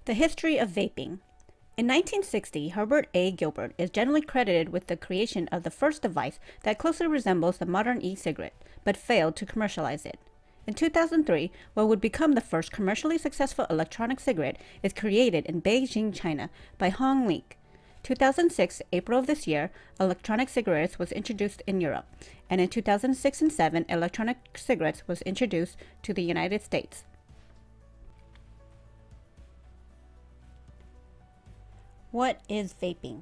The history of vaping. In 1960, Herbert A. Gilbert is generally credited with the creation of the first device that closely resembles the modern e-cigarette, but failed to commercialize it. In 2003, what would become the first commercially successful electronic cigarette is created in Beijing, China by Hong Li. 2006, April of this year, electronic cigarettes was introduced in Europe, and in 2006 and 7, electronic cigarettes was introduced to the United States. What is vaping?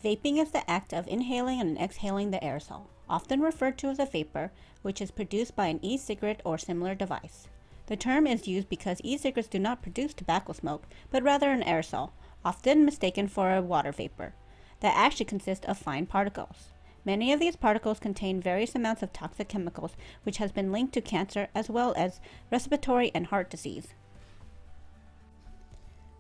Vaping is the act of inhaling and exhaling the aerosol, often referred to as a vapor, which is produced by an e-cigarette or similar device. The term is used because e-cigarettes do not produce tobacco smoke, but rather an aerosol, often mistaken for a water vapor, that actually consists of fine particles. Many of these particles contain various amounts of toxic chemicals, which has been linked to cancer as well as respiratory and heart disease.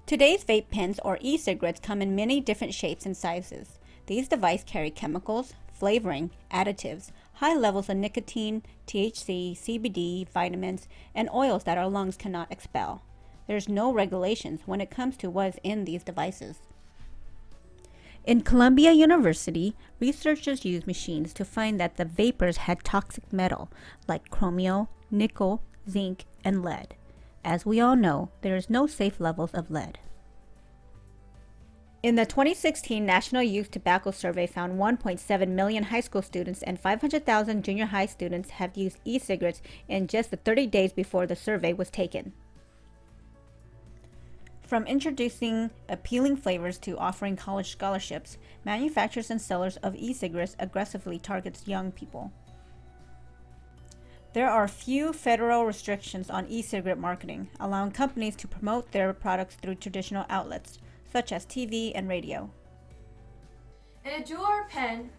Today's vape pens or e-cigarettes come in many different shapes and sizes. These devices carry chemicals, flavoring, additives, high levels of nicotine, THC, CBD, vitamins, and oils that our lungs cannot expel. There's no regulations when it comes to what is in these devices. In Columbia University, researchers used machines to find that the vapors had toxic metal like chromium, nickel, zinc, and lead. As we all know, there is no safe levels of lead. In the 2016 National Youth Tobacco Survey found 1.7 million high school students and 500,000 junior high students have used e-cigarettes in just the 30 days before the survey was taken. From introducing appealing flavors to offering college scholarships, manufacturers and sellers of e-cigarettes aggressively targets young people. There are few federal restrictions on e-cigarette marketing, allowing companies to promote their products through traditional outlets, such as TV and radio. And a jewel or pen,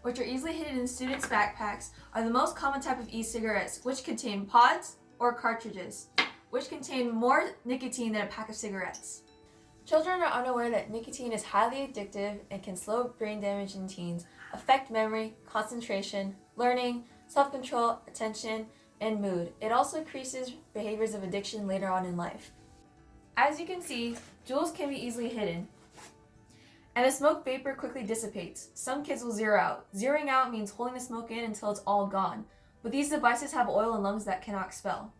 which are easily hidden in students' backpacks, are the most common type of e-cigarettes, which contain pods or cartridges, which contain more nicotine than a pack of cigarettes. Children are unaware that nicotine is highly addictive and can slow brain damage in teens, affect memory, concentration, learning, self-control, attention, and mood. It also increases behaviors of addiction later on in life. As you can see, jewels can be easily hidden, and the smoke vapor quickly dissipates. Some kids will zero out. Zeroing out means holding the smoke in until it's all gone, but these devices have oil in lungs that cannot expel.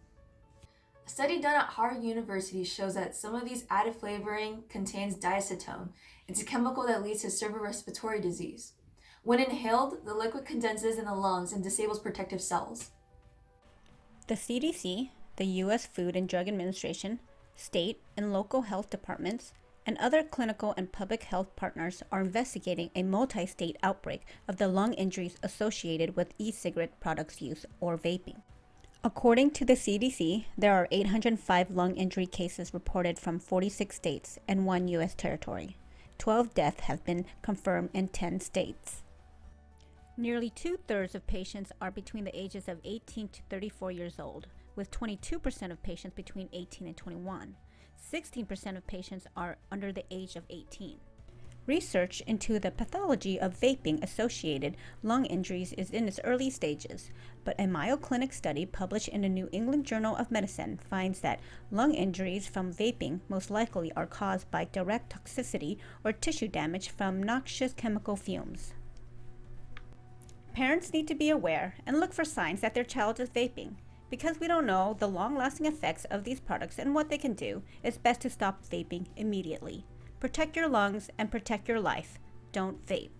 A study done at Harvard University shows that some of these added flavoring contains diacetone. It's a chemical that leads to severe respiratory disease. When inhaled, the liquid condenses in the lungs and disables protective cells. The CDC, the U.S. Food and Drug Administration, state and local health departments, and other clinical and public health partners are investigating a multi-state outbreak of the lung injuries associated with e-cigarette products use or vaping. According to the CDC, there are 805 lung injury cases reported from 46 states and 1 U.S. territory. 12 deaths have been confirmed in 10 states. Nearly 2/3 of patients are between the ages of 18 to 34 years old, with 22% of patients between 18 and 21. 16% of patients are under the age of 18. Research into the pathology of vaping-associated lung injuries is in its early stages, but a Mayo Clinic study published in the New England Journal of Medicine finds that lung injuries from vaping most likely are caused by direct toxicity or tissue damage from noxious chemical fumes. Parents need to be aware and look for signs that their child is vaping. Because we don't know the long-lasting effects of these products and what they can do, it's best to stop vaping immediately. Protect your lungs and protect your life. Don't vape.